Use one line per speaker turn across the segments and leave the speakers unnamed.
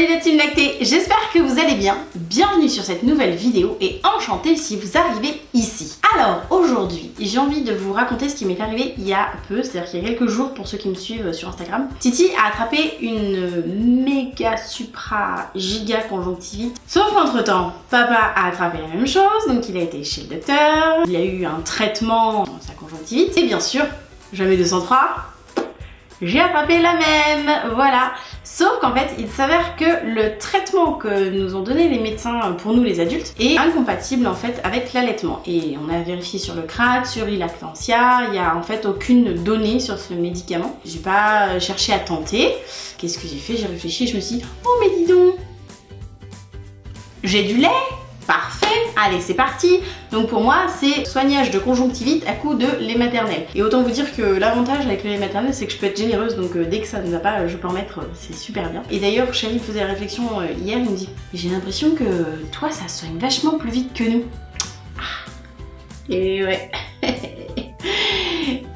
Salut la team lactée, j'espère que vous allez bien. Bienvenue sur cette nouvelle vidéo et enchantée si vous arrivez ici. Alors aujourd'hui, j'ai envie de vous raconter ce qui m'est arrivé il y a peu, c'est-à-dire qu'il y a quelques jours pour ceux qui me suivent sur Instagram. Titi a attrapé une méga supra giga conjonctivite. Sauf qu'entre temps, papa a attrapé la même chose, donc il a été chez le docteur, il a eu un traitement dans sa conjonctivite et bien sûr, jamais 203. J'ai attrapé la même, voilà. Sauf qu'en fait, il s'avère que le traitement que nous ont donné les médecins pour nous les adultes est incompatible en fait avec l'allaitement. Et on a vérifié sur le CRAD, sur Ilactantia, il n'y a en fait aucune donnée sur ce médicament. J'ai pas cherché à tenter. Qu'est-ce que j'ai fait? J'ai réfléchi et je me suis dit, oh mais dis donc, j'ai du lait? Parfait, allez c'est parti. Donc pour moi c'est soignage de conjonctivite à coup de lait maternel. Et autant vous dire que l'avantage avec le lait maternel c'est que je peux être généreuse, donc dès que ça ne va pas je peux en mettre, c'est super bien. Et d'ailleurs Chérie me faisait la réflexion hier, il me dit j'ai l'impression que toi ça soigne vachement plus vite que nous. Ah. Et ouais.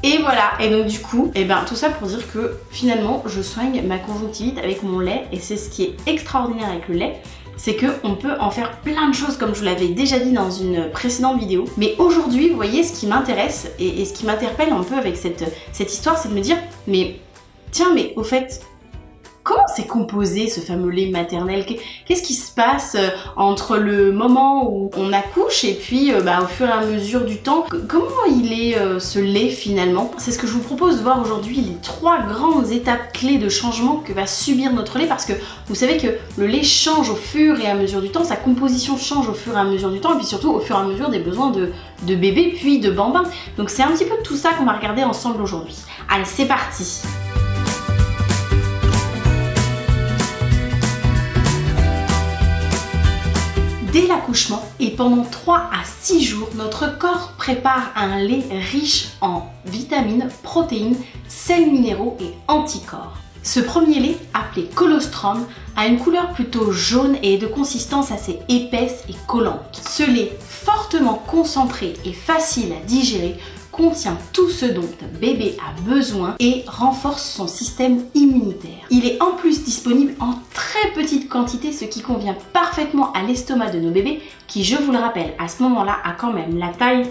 Et voilà, et donc du coup, tout ça pour dire que finalement je soigne ma conjonctivite avec mon lait et c'est ce qui est extraordinaire avec le lait. C'est qu'on peut en faire plein de choses comme je vous l'avais déjà dit dans une précédente vidéo. Mais aujourd'hui, vous voyez, ce qui m'intéresse et ce qui m'interpelle un peu avec cette histoire, c'est de me dire, mais tiens, mais au fait, comment c'est composé ce fameux lait maternel? Qu'est-ce qui se passe entre le moment où on accouche et puis au fur et à mesure du temps? Comment il est ce lait finalement? C'est ce que je vous propose de voir aujourd'hui, les 3 grandes étapes clés de changement que va subir notre lait, parce que vous savez que le lait change au fur et à mesure du temps, sa composition change au fur et à mesure du temps et puis surtout au fur et à mesure des besoins de bébé puis de bambin. Donc c'est un petit peu tout ça qu'on va regarder ensemble aujourd'hui. Allez, c'est parti! Dès l'accouchement et pendant 3 à 6 jours, notre corps prépare un lait riche en vitamines, protéines, sels minéraux et anticorps. Ce premier lait, appelé colostrum, a une couleur plutôt jaune et est de consistance assez épaisse et collante. Ce lait fortement concentré et facile à digérer contient tout ce dont un bébé a besoin et renforce son système immunitaire. Il est en plus disponible en très petite quantité, ce qui convient parfaitement à l'estomac de nos bébés qui, je vous le rappelle, à ce moment-là a quand même la taille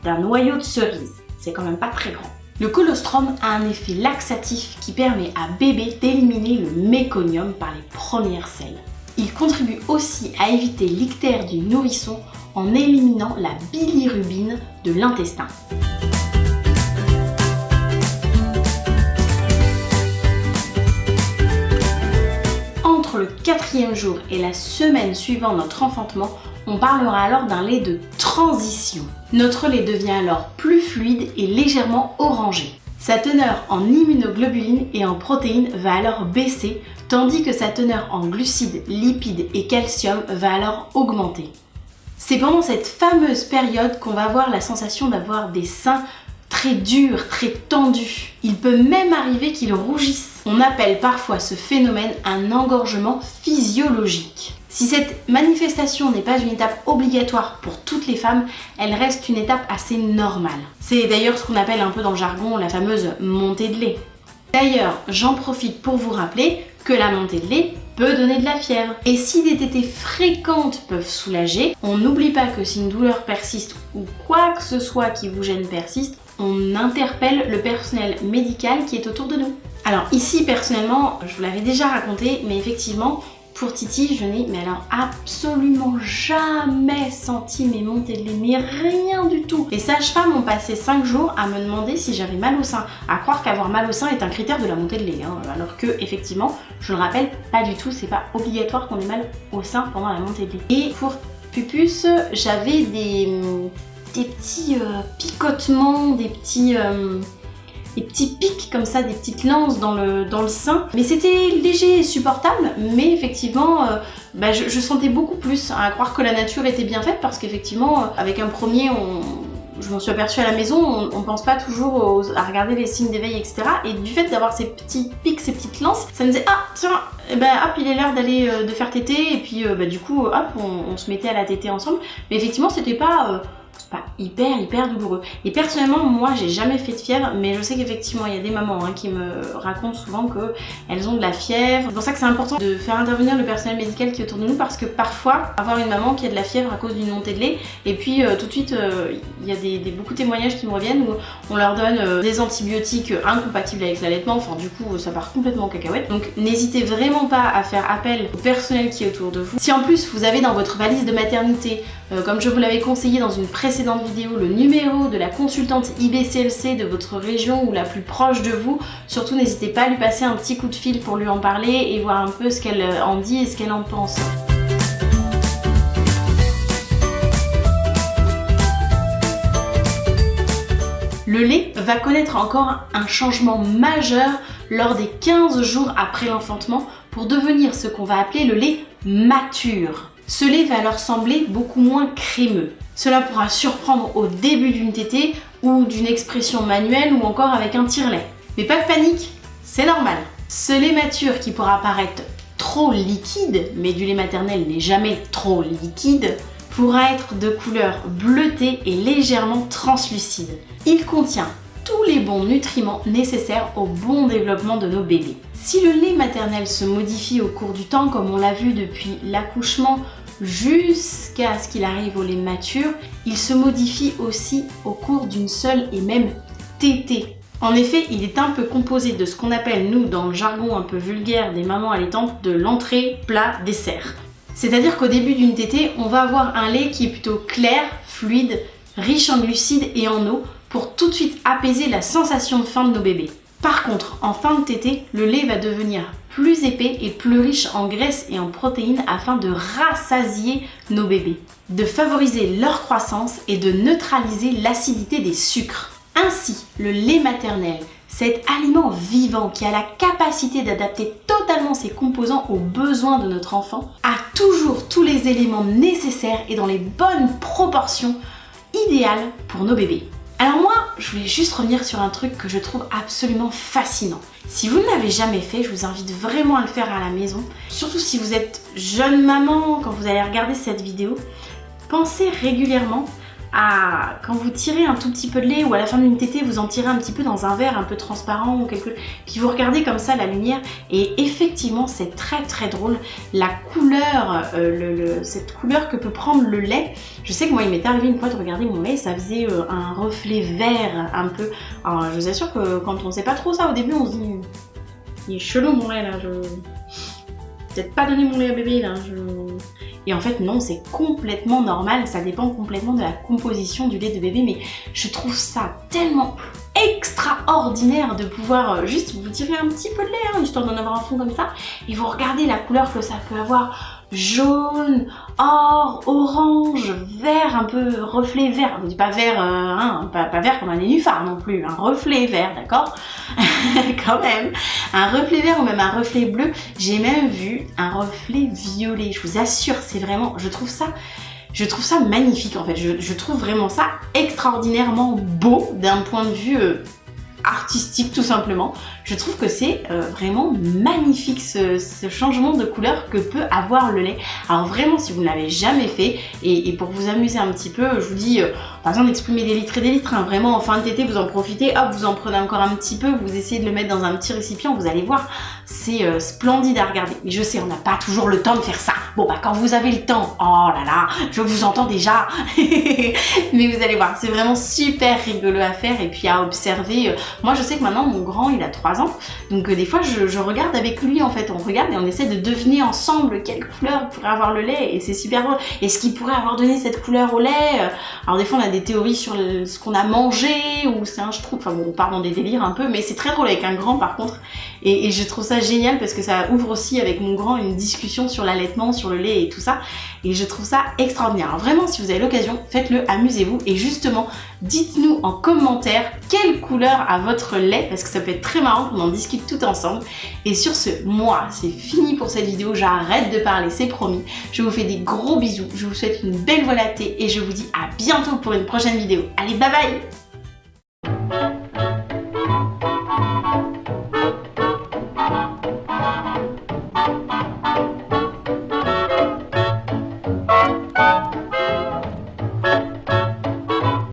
d'un noyau de cerise. C'est quand même pas très grand. Le colostrum a un effet laxatif qui permet à bébé d'éliminer le méconium par les premières selles. Il contribue aussi à éviter l'ictère du nourrisson en éliminant la bilirubine de l'intestin. Entre le 4e jour et la semaine suivant notre enfantement, on parlera alors d'un lait de transition. Notre lait devient alors plus fluide et légèrement orangé. Sa teneur en immunoglobulines et en protéines va alors baisser, tandis que sa teneur en glucides, lipides et calcium va alors augmenter. C'est pendant cette fameuse période qu'on va avoir la sensation d'avoir des seins très durs, très tendus. Il peut même arriver qu'ils rougissent. On appelle parfois ce phénomène un engorgement physiologique. Si cette manifestation n'est pas une étape obligatoire pour toutes les femmes, elle reste une étape assez normale. C'est d'ailleurs ce qu'on appelle un peu dans le jargon la fameuse montée de lait. D'ailleurs, j'en profite pour vous rappeler que la montée de lait peut donner de la fièvre. Et si des tétées fréquentes peuvent soulager, on n'oublie pas que si une douleur persiste ou quoi que ce soit qui vous gêne persiste, on interpelle le personnel médical qui est autour de nous. Alors ici, personnellement, je vous l'avais déjà raconté, mais effectivement, pour Titi, je n'ai absolument jamais senti mes montées de lait, mais rien du tout. Les sages-femmes ont passé 5 jours à me demander si j'avais mal au sein, à croire qu'avoir mal au sein est un critère de la montée de lait, alors que effectivement, je le rappelle, pas du tout, c'est pas obligatoire qu'on ait mal au sein pendant la montée de lait. Et pour Pupus, j'avais des petits picotements, des petits pics comme ça, des petites lances dans le sein. Mais c'était léger et supportable, mais effectivement, je sentais beaucoup plus, à croire que la nature était bien faite, parce qu'effectivement, avec un premier, je m'en suis aperçue à la maison, on pense pas toujours à regarder les signes d'éveil, etc. Et du fait d'avoir ces petits pics, ces petites lances, ça me disait, ah tiens, hop, il est l'heure d'aller de faire tétée, et puis du coup, hop, on se mettait à la tétée ensemble. Mais effectivement, c'était pas pas hyper douloureux. Et personnellement, moi j'ai jamais fait de fièvre, mais je sais qu'effectivement il y a des mamans qui me racontent souvent qu'elles ont de la fièvre. C'est pour ça que c'est important de faire intervenir le personnel médical qui est autour de nous, parce que parfois avoir une maman qui a de la fièvre à cause d'une montée de lait, et puis tout de suite il y a beaucoup de témoignages qui me reviennent où on leur donne des antibiotiques incompatibles avec l'allaitement, enfin du coup ça part complètement en cacahuète. Donc n'hésitez vraiment pas à faire appel au personnel qui est autour de vous. Si en plus vous avez dans votre valise de maternité, comme je vous l'avais conseillé dans une précédente vidéo, le numéro de la consultante IBCLC de votre région ou la plus proche de vous, surtout n'hésitez pas à lui passer un petit coup de fil pour lui en parler et voir un peu ce qu'elle en dit et ce qu'elle en pense. Le lait va connaître encore un changement majeur lors des 15 jours après l'enfantement pour devenir ce qu'on va appeler le lait mature. Ce lait va leur sembler beaucoup moins crémeux. Cela pourra surprendre au début d'une tétée ou d'une expression manuelle ou encore avec un tire-lait. Mais pas de panique, c'est normal. Ce lait mature qui pourra paraître trop liquide, mais du lait maternel n'est jamais trop liquide, pourra être de couleur bleutée et légèrement translucide. Il contient tous les bons nutriments nécessaires au bon développement de nos bébés. Si le lait maternel se modifie au cours du temps, comme on l'a vu depuis l'accouchement jusqu'à ce qu'il arrive au lait mature, il se modifie aussi au cours d'une seule et même tétée. En effet, il est un peu composé de ce qu'on appelle, nous, dans le jargon un peu vulgaire des mamans allaitantes, de l'entrée, plat, dessert. C'est-à-dire qu'au début d'une tétée, on va avoir un lait qui est plutôt clair, fluide, riche en glucides et en eau, pour tout de suite apaiser la sensation de faim de nos bébés. Par contre, en fin de tétée, le lait va devenir plus épais et plus riche en graisses et en protéines afin de rassasier nos bébés, de favoriser leur croissance et de neutraliser l'acidité des sucres. Ainsi, le lait maternel, cet aliment vivant qui a la capacité d'adapter totalement ses composants aux besoins de notre enfant, a toujours tous les éléments nécessaires et dans les bonnes proportions idéales pour nos bébés. Alors moi, je voulais juste revenir sur un truc que je trouve absolument fascinant. Si vous ne l'avez jamais fait, je vous invite vraiment à le faire à la maison. Surtout si vous êtes jeune maman, quand vous allez regarder cette vidéo, pensez régulièrement à quand vous tirez un tout petit peu de lait ou à la fin d'une tétée, vous en tirez un petit peu dans un verre un peu transparent ou quelque chose, puis vous regardez comme ça la lumière et effectivement c'est très drôle la couleur, cette couleur que peut prendre le lait. Je sais que moi il m'est arrivé une fois de regarder mon lait, ça faisait un reflet vert un peu. Alors je vous assure que quand on sait pas trop ça au début on se dit il est chelou mon lait là, je peut-être pas donner mon lait à bébé là, Et en fait non, c'est complètement normal, ça dépend complètement de la composition du lait de bébé, mais je trouve ça tellement extraordinaire de pouvoir juste vous tirer un petit peu de lait, histoire d'en avoir un fond comme ça, et vous regardez la couleur que ça peut avoir, jaune, or, orange, vert, un peu reflet vert, on dit pas vert, pas vert comme un nénuphar non plus, un reflet vert, d'accord quand même, un reflet vert ou même un reflet bleu, j'ai même vu un reflet violet, je vous assure, c'est vraiment, je trouve ça magnifique en fait, je trouve vraiment ça extraordinairement beau d'un point de vue artistique tout simplement. Je trouve que c'est vraiment magnifique ce changement de couleur que peut avoir le lait. Alors vraiment si vous ne l'avez jamais fait et pour vous amuser un petit peu, je vous dis par exemple d'exprimer des litres et des litres, vraiment en fin de tétée vous en profitez, hop vous en prenez encore un petit peu, vous essayez de le mettre dans un petit récipient, vous allez voir c'est splendide à regarder. Mais je sais on n'a pas toujours le temps de faire ça. Bon bah quand vous avez le temps, oh là là, je vous entends déjà mais vous allez voir c'est vraiment super rigolo à faire et puis à observer. Moi je sais que maintenant mon grand il a 3 ans, donc des fois je regarde avec lui en fait, on regarde et on essaie de deviner ensemble quelle couleur pourrait avoir le lait et c'est super drôle. Est-ce qu'il pourrait avoir donné cette couleur au lait? Alors des fois on a des théories sur ce qu'on a mangé ou c'est un je trouve, enfin bon on part dans des délires un peu mais c'est très drôle avec un grand par contre et je trouve ça génial parce que ça ouvre aussi avec mon grand une discussion sur l'allaitement, sur le lait et tout ça et je trouve ça extraordinaire. Alors vraiment si vous avez l'occasion, faites-le, amusez-vous et justement dites-nous en commentaire quelle couleur a votre lait parce que ça peut être très marrant qu'on en discute tout ensemble. Et sur ce, moi c'est fini pour cette vidéo, j'arrête de parler, c'est promis. Je vous fais des gros bisous, je vous souhaite une belle voie lactée et je vous dis à bientôt pour une prochaine vidéo. Allez bye bye.